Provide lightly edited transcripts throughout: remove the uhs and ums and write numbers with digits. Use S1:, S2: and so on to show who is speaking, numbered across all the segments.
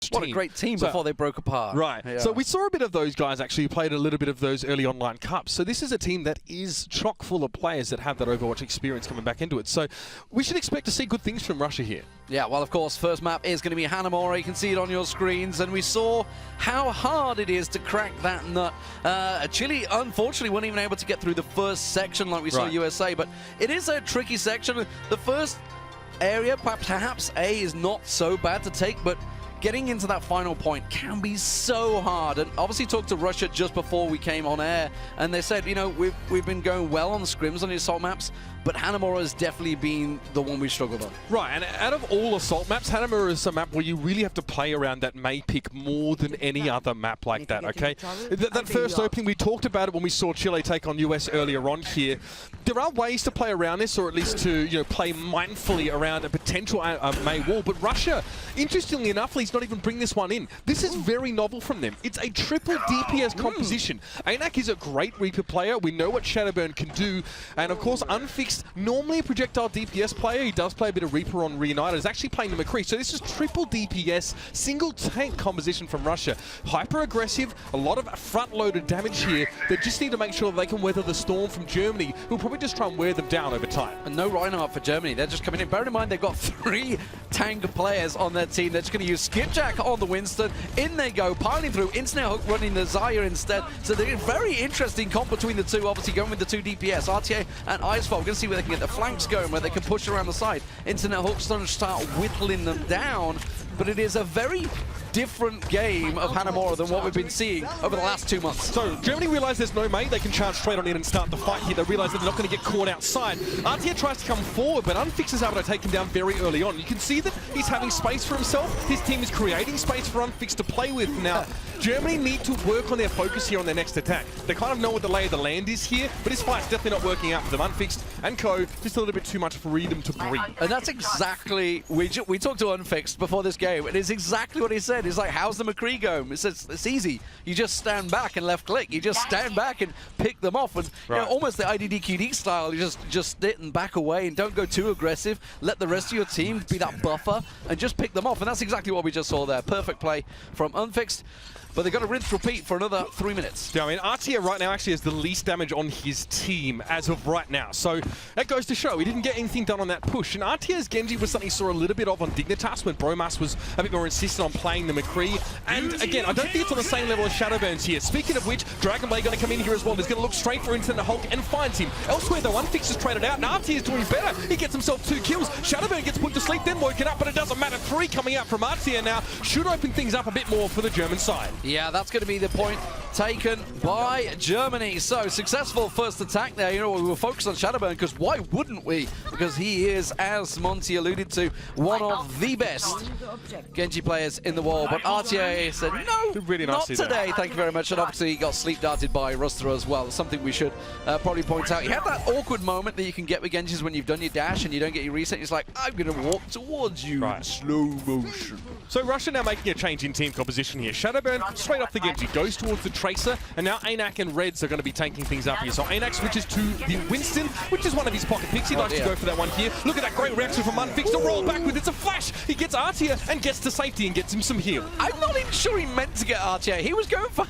S1: Overwatch team.
S2: What a great team before they broke apart.
S1: Right.
S2: Yeah.
S1: So we saw a bit of those guys actually who played a little bit of those early online cups. So this is a team that is chock full of players that have that Overwatch experience coming back into it. So we should expect to see good things from Russia here.
S2: Yeah, well, of course, first map is going to be Hanamura. You can see it on your screens, and we saw how hard it is to crack that nut. Chile, unfortunately, weren't even able to get through the first section like we saw USA, but it is a tricky section. The first area, perhaps A, is not so bad to take, but getting into that final point can be so hard. And obviously talked to Russia just before we came on air, and they said, you know, we've been going well on the scrims on the assault maps, but Hanamura has definitely been the one we struggled on.
S1: Right, and out of all assault maps, Hanamura is a map where you really have to play around that May pick more than any other map like that, okay? That first opening, we talked about it when we saw Chile take on US earlier on here. There are ways to play around this, or at least to, you know, play mindfully around a potential May wall, but Russia, interestingly enough, let's not even bring this one in. This is very novel from them. It's a triple DPS composition. ANAC is a great Reaper player. We know what Shadowburn can do, and of course, Unfixed, normally a projectile DPS player. He does play a bit of Reaper on Reunited. Is actually playing the McCree. So this is triple DPS, single tank composition from Russia. Hyper aggressive, a lot of front-loaded damage here. They just need to make sure that they can weather the storm from Germany, who'll probably just try and wear them down over time.
S2: And no Rhino up for Germany. They're just coming in. Bear in mind, they've got 3 tank players on their team. They're just going to use Skipjack on the Winston. In they go, piling through. Internet Hook running the Zaya instead. So they're a very interesting comp between the two. Obviously going with the 2 DPS. RTA and Icefall. We're going to see where they can get the flanks going, where they can push around the side. Internet Hook's starting to start whittling them down. But it is a very different game of Hanamura than what we've been seeing over the last 2 months.
S1: So Germany realise there's no May. They can charge straight on in and start the fight here. They realise that they're not going to get caught outside. RTA tries to come forward, but Unfix is able to take him down very early on. You can see that he's having space for himself. His team is creating space for Unfix to play with. Now, Germany need to work on their focus here on their next attack. They kind of know what the lay of the land is here, but this fight's definitely not working out for them. Unfixed and Co, just a little bit too much freedom to breathe.
S2: And that's exactly, we talked to Unfixed before this game, and it's exactly what he said. He's like, how's the McCree going? It says, it's easy. You just stand back and left click. You just stand back and pick them off. And you know, almost the IDDQD style, you just sit and back away and don't go too aggressive. Let the rest of your team be that buffer and just pick them off. And that's exactly what we just saw there. Perfect play from Unfixed. But they've got to rinse repeat for another 3 minutes.
S1: Yeah, I mean, RTA right now actually has the least damage on his team as of right now. So that goes to show he didn't get anything done on that push. And RTA's Genji was something he saw a little bit of on Dignitas when Bromas was a bit more insistent on playing the McCree. And again, I don't think it's on the same level as Shadowburn's here. Speaking of which, Dragonblade going to come in here as well. He's going to look straight for Internet Hulk and finds him. Elsewhere though, Unfix is traded out and RTA's doing better. He gets himself 2 kills. Shadowburn gets put to sleep, then woken up, but it doesn't matter. 3 coming out from RTA now should open things up a bit more for the German side.
S2: Yeah, that's going to be the point taken by Germany. So successful first attack there. You know, we were focused on Shadowburn because why wouldn't we? Because he is, as Monty alluded to, one of the best Genji players in the world. But RTA said, no,
S1: really
S2: not today. Thank you very much. And obviously he got sleep darted by Rustra as well. Something we should probably point out. You have that awkward moment that you can get with Genjis when you've done your dash and you don't get your reset. It's like, I'm going to walk towards you in slow motion.
S1: So Russia now making a change in team composition here. Shadowburn straight off the Genji goes towards the Tracer, and now ANAC and Reds are going to be tanking things up here. So ANAC switches to the Winston, which is one of his pocket picks. He likes to go for that one here. Look at that great reaction from Unfixed to roll backwards. It's a flash. He gets RTA and gets to safety and gets him some heal.
S2: I'm not even sure he meant to get RTA. He was going for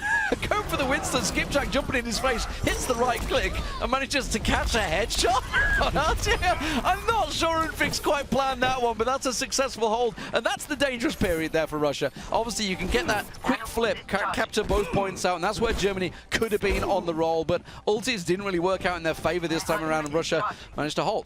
S2: the Winston. Skipjack jumping in his face, hits the right click and manages to catch a headshot on RTA. I'm not sure Unfixed quite planned that one, but that's a successful hold. And that's the dangerous period there for Russia. Obviously, you can get that quick flip, capture both points out, and that's where Germany could have been on the roll, but ultis didn't really work out in their favor this time around, and Russia managed to hold.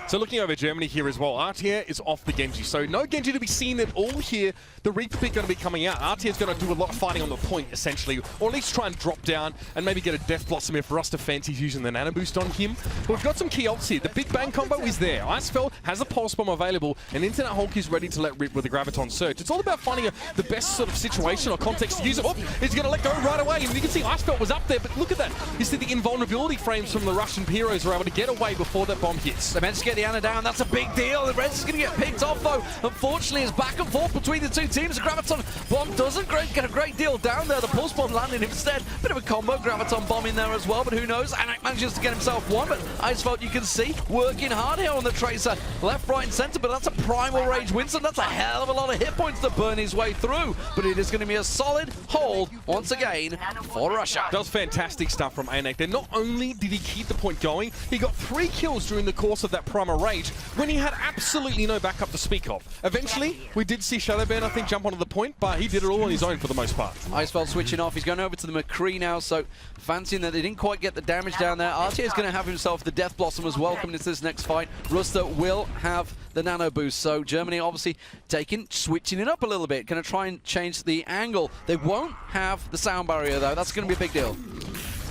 S1: So looking over Germany here as well, RTA is off the Genji, so no Genji to be seen at all here. The Reaper pick going to be coming out. RTA is going to do a lot of fighting on the point, essentially, or at least try and drop down and maybe get a Death Blossom if Rust defense he's using the Nano Boost on him. But we've got some key ults here. The Big Bang combo is there. Icefell has a Pulse Bomb available, and Internet Hulk is ready to let rip with the Graviton Surge. It's all about finding the best sort of situation or context to use it. Oh, he's going to let go right away, and you can see Icefell was up there, but look at that. You see the invulnerability frames from the Russian Pyros are able to get away before that bomb hits.
S2: They managed to get the Ana down. That's a big deal. The Reds is going to get picked off, though. Unfortunately, it's back and forth between the two teams. The Graviton Bomb doesn't get a great deal down there. The Pulse Bomb landing instead. instead. Bit of a combo, Graviton Bomb in there as well, but who knows? Anak manages to get himself one, but Icefeld, you can see, working hard here on the Tracer. Left, right, and center, but that's a Primal Rage Winston. That's a hell of a lot of hit points to burn his way through, but it is going to be a solid hold once again for Russia.
S1: That was fantastic stuff from Anak. Then not only did he keep the point going, he got 3 kills during the course of that Primal Rage when he had absolutely no backup to speak of. Eventually, we did see Shadowburn, I think, jump onto the point, but he did it all on his own for the most part.
S2: Icefeld switching off. He's going over to the McCree now, so fancying that they didn't quite get the damage down there. RTA is going to have himself the Death Blossom as well coming into this next fight. Ruster will have the nano boost, so Germany obviously switching it up a little bit, going to try and change the angle. They won't have the sound barrier though. That's going to be a big deal.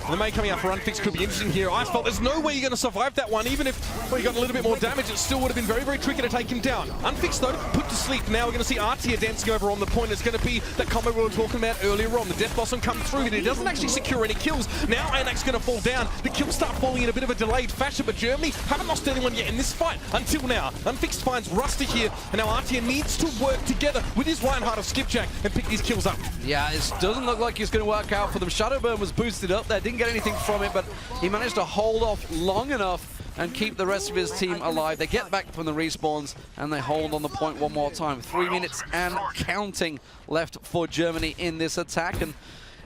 S1: The May coming out for Unfix could be interesting here. Icefeld, there's no way you're going to survive that one. Even if he got a little bit more damage, it still would have been very, very tricky to take him down. Unfix, though, put to sleep. Now we're going to see Artia dancing over on the point. It's going to be that combo we were talking about earlier on. The Death Blossom comes through, but he doesn't actually secure any kills. Now Anak's going to fall down. The kills start falling in a bit of a delayed fashion, but Germany haven't lost anyone yet in this fight until now. Unfix finds Ruster here, and now Artia needs to work together with his Reinhardt of Skipjack and pick these kills up. Yeah,
S2: it doesn't look like it's going to work out for them. Shadowburn was boosted up there, didn't get anything from it, but he managed to hold off long enough and keep the rest of his team alive. They get back from the respawns and they hold on the point one more time. 3 minutes and counting left for Germany in this attack, and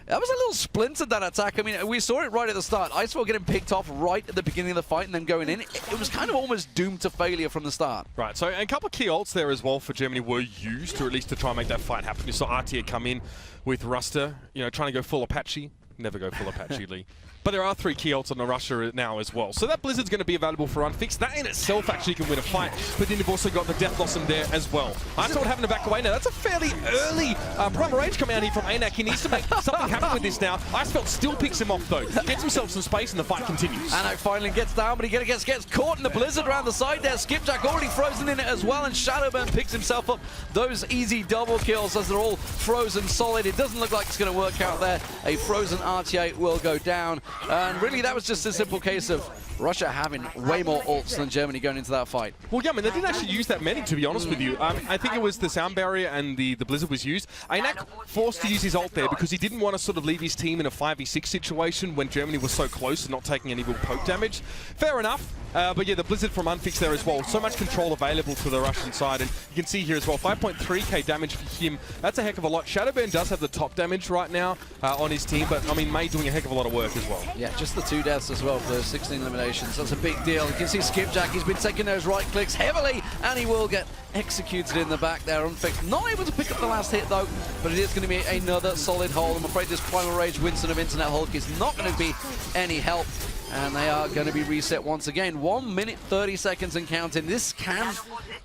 S2: that was a little splintered, that attack. I mean, we saw it right at the start. Icefeld getting picked off right at the beginning of the fight and then going in. It was kind of almost doomed to failure from the start.
S1: Right, so a couple of key ults there as well for Germany were used, or at least to try and make that fight happen. You saw Artia come in with Ruster, you know, trying to go full Apache. Never go full Apache, Lee. But there are 3 key ults on the Russia now as well. So that Blizzard's going to be available for Unfix. That in itself actually can win a fight. But then you've also got the Death Blossom there as well. Icefeld having to back away now. That's a fairly early Primal Rage coming out here from Anak. He needs to make something happen with this now. Icefeld still picks him off though. Gets himself some space and the fight continues.
S2: Anak finally gets down, but he gets caught in the Blizzard around the side there. Skipjack already frozen in it as well, and Shadowburn picks himself up those easy double kills as they're all frozen solid. It doesn't look like it's going to work out there. A frozen RTA will go down. And really, that was just a simple case of Russia having way more ults than Germany going into that fight.
S1: Well, yeah, I mean, they didn't actually use that many, to be honest with you. I think it was the sound barrier and the Blizzard was used. Anak forced to use his ult there because he didn't want to sort of leave his team in a 5v6 situation when Germany was so close and not taking any real poke damage. Fair enough. But yeah, the Blizzard from Unfix there as well. So much control available to the Russian side. And you can see here as well, 5.3k damage for him. That's a heck of a lot. Shadowburn does have the top damage right now on his team, but I mean, May doing a heck of a lot of work as well.
S2: Yeah, just the 2 deaths as well for those 16 eliminations. That's a big deal. You can see Skipjack, he's been taking those right clicks heavily, and he will get executed in the back there. Unfixed, not able to pick up the last hit though, but it is going to be another solid hold. I'm afraid this Primal Rage Winston of Internet Hulk is not going to be any help. And they are going to be reset once again. 1 minute, 30 seconds and counting. This can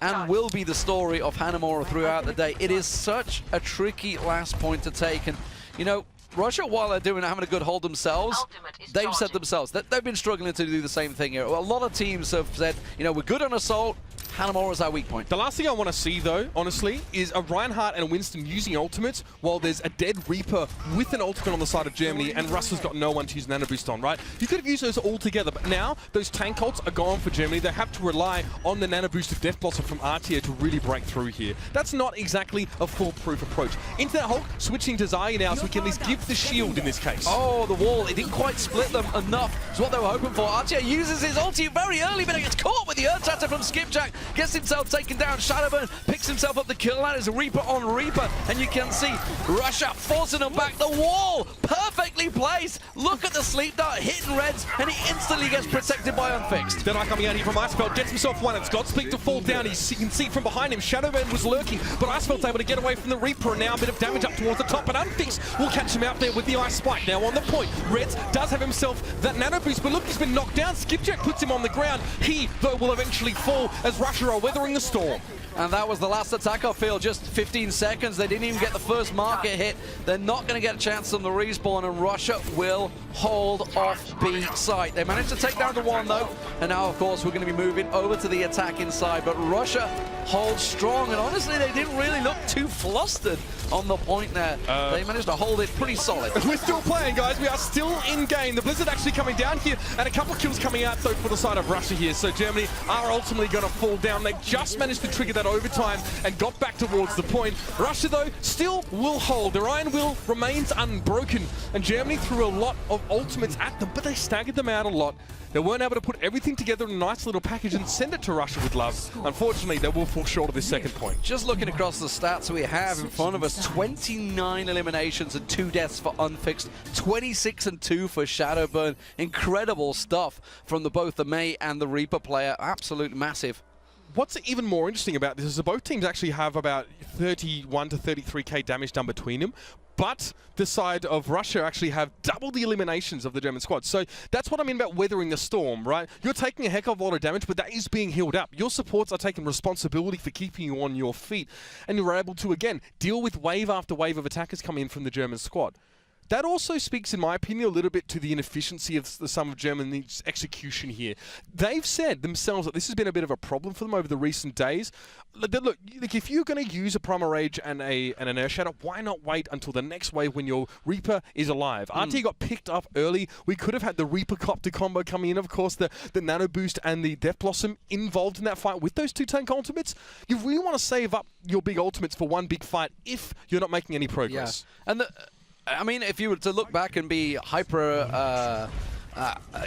S2: and will be the story of Hanamura throughout the day. It is such a tricky last point to take. And, you know, Russia, while they're having a good hold themselves, they've said themselves that they've been struggling to do the same thing here. A lot of teams have said, you know, we're good on assault. Hanamura is our weak point.
S1: The last thing I want to see, though, honestly, is a Reinhardt and a Winston using ultimates while there's a dead Reaper with an ultimate on the side of Germany and Russell's got no one to use Nano Boost on, right? You could have used those all together, but now those tank ults are gone for Germany. They have to rely on the Nano Boost of Death Blossom from Artia to really break through here. That's not exactly a foolproof approach. Internet Hulk switching to Zaya now so we can at least give the shield in this case.
S2: Oh, the wall. It didn't quite split them enough. It's what they were hoping for. Artia uses his ulti very early, but he gets caught with the Earth Shatter from Skipjack. Gets himself taken down. Shadowburn picks himself up the kill. That is Reaper on Reaper, and you can see Russia forcing them back. The wall perfectly placed. Look at the sleep dart hitting Reds, and he instantly gets protected by Unfixed.
S1: Then coming out here from Icefeld, gets himself one. It's Godspeed to fall down. You can see from behind him, Shadowburn was lurking, but Icefeld's able to get away from the Reaper, and now a bit of damage up towards the top, but Unfixed will catch him out there with the Ice Spike. Now on the point, Reds does have himself that Nano Boost, but look, he's been knocked down. Skipjack puts him on the ground. He, though, will eventually fall as Russia are weathering the storm.
S2: And that was the last attack, I feel, just 15 seconds. They didn't even get the first market hit. They're not going to get a chance on the respawn, and Russia will hold off B site. They managed to take down the one, though, and now, of course, we're going to be moving over to the attack inside. But Russia hold strong. And honestly, they didn't really look too flustered on the point there. They managed to hold it pretty solid.
S1: We're still playing, guys. We are still in game. The Blizzard actually coming down here, and a couple of kills coming out, though, for the side of Russia here. So Germany are ultimately going to fall down. They just managed to trigger that overtime and got back towards the point. Russia, though, still will hold. Their iron will remains unbroken, and Germany threw a lot of ultimates at them, but they staggered them out a lot. They weren't able to put everything together in a nice little package and send it to Russia with love. Unfortunately, they will fall short of this second point.
S2: Just looking across the stats we have in front of us, 29 eliminations and 2 deaths for Unfixed, 26 and 2 for Shadowburn. Incredible stuff from both the Mei and the Reaper player. Absolutely massive.
S1: What's even more interesting about this is that both teams actually have about 31 to 33k damage done between them, but the side of Russia actually have double the eliminations of the German squad. So that's what I mean about weathering the storm, right? You're taking a heck of a lot of damage, but that is being healed up. Your supports are taking responsibility for keeping you on your feet, and you're able to, again, deal with wave after wave of attackers coming in from the German squad. That also speaks, in my opinion, a little bit to the inefficiency of some of Germany's execution here. They've said themselves that this has been a bit of a problem for them over the recent days. Look, if you're going to use a Primal Rage and an Air Shatter, why not wait until the next wave when your Reaper is alive? RT got picked up early. We could have had the Reaper Copter combo coming in, of course, the Nano Boost and the Death Blossom involved in that fight with those 2 tank ultimates. You really want to save up your big ultimates for one big fight if you're not making any progress.
S2: Yeah. And I mean, if you were to look back and be hyper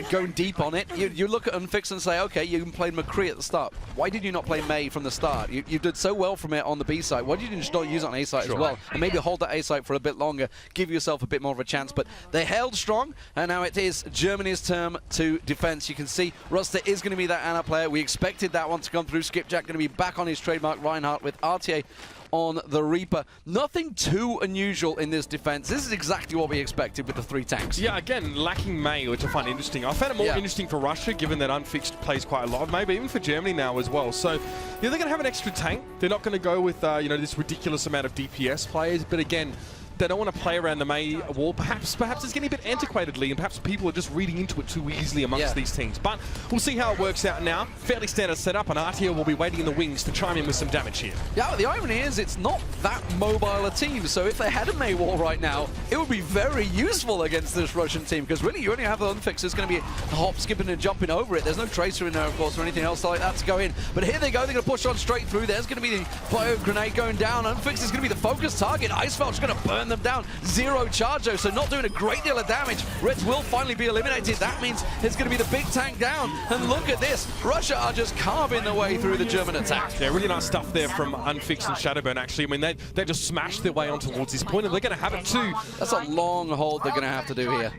S2: going deep on it, you look at Unfixed and say, okay, you played McCree at the start. Why did you not play Mei from the start? You did so well from it on the B side. Why did you just not use it on A side as well? And maybe hold that A side for a bit longer, give yourself a bit more of a chance. But they held strong, and now it is Germany's turn to defense. You can see Ruster is going to be that Ana player. We expected that one to come through. Skipjack going to be back on his trademark Reinhardt with RTA on the Reaper. Nothing too unusual in this defense. This is exactly what we expected with the 3 tanks.
S1: Yeah, again, lacking Mei, which I find interesting. I found it more interesting for Russia, given that Unfixed plays quite a lot, maybe even for Germany now as well. So, yeah, they're going to have an extra tank. They're not going to go with, you know, this ridiculous amount of DPS players, but again, they don't want to play around the Mei wall. Perhaps it's getting a bit antiquatedly, and perhaps people are just reading into it too easily amongst these teams. But we'll see how it works out now. Fairly standard setup, and RTO will be waiting in the wings to chime in with some damage here.
S2: Yeah, the irony is it's not that mobile a team, so if they had a Mei wall right now, it would be very useful against this Russian team, because really you only have the Unfixed that's going to be hop, skipping and jumping over it. There's no Tracer in there, of course, or anything else like that to go in. But here they go, they're going to push on straight through. There's going to be the Bio Grenade going down. Unfixed is going to be the focus target. Icefeld's going to burn them down. 0 charge though, so not doing a great deal of damage. Reds will finally be eliminated. That means it's going to be the big tank down. And look at this. Russia are just carving their way through the German attack.
S1: Yeah, really nice stuff there from Unfixed and Shadowburn, actually. I mean, they just smashed their way on towards this point, and they're going to have it too.
S2: That's a long hold they're going to have to do here.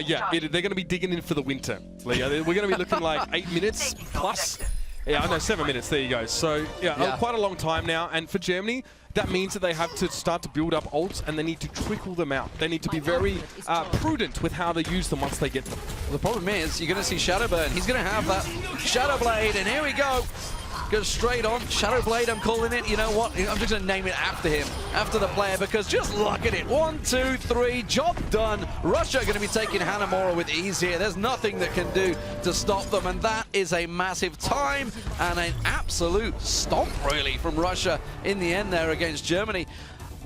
S1: Yeah, they're going to be digging in for the winter. We're going to be looking like 8 minutes plus. Yeah, I know, 7 minutes. There you go. So, yeah, quite a long time now. And for Germany, that means that they have to start to build up ults, and they need to trickle them out. They need to be very prudent with how they use them once they get them.
S2: Well, the problem is, you're going to see Shadowburn. He's going to have that Shadow Blade, and here we go. Goes straight on. Shadow Blade, I'm calling it. You know what? I'm just going to name it after him, after the player, because just look at it. 1, 2, 3, job done. Russia are going to be taking Hanamura with ease here. There's nothing that can do to stop them, and that is a massive time and an absolute stomp, really, from Russia in the end there against Germany.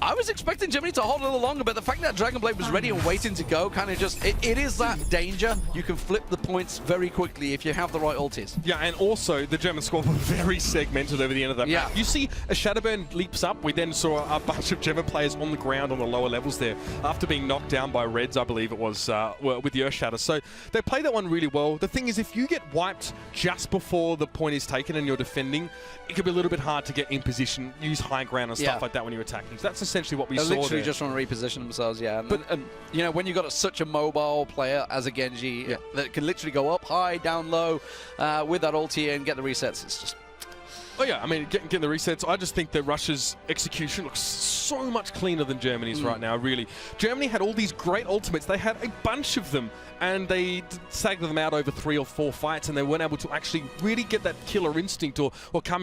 S2: I was expecting Germany to hold a little longer, but the fact that Dragon Blade was ready and waiting to go kind of just, it is that danger. You can flip the points very quickly if you have the right ultis.
S1: Yeah, and also the German squad were very segmented over the end of that map. You see a Shadowburn leaps up. We then saw a bunch of German players on the ground on the lower levels there after being knocked down by Reds, I believe it was, with the Earth Shatter. So they play that one really well. The thing is, if you get wiped just before the point is taken and you're defending, it could be a little bit hard to get in position, use high ground and stuff like that when you're attacking. So that's essentially what we saw there.
S2: Literally just want to reposition themselves, But you know, when you've got such a mobile player as a Genji that can literally go up high, down low with that ulti and get the resets, it's just...
S1: Oh yeah, I mean, getting the resets, I just think that Russia's execution looks so much cleaner than Germany's right now, really. Germany had all these great ultimates. They had a bunch of them, and they sagged them out over 3 or 4 fights, and they weren't able to actually really get that killer instinct or come in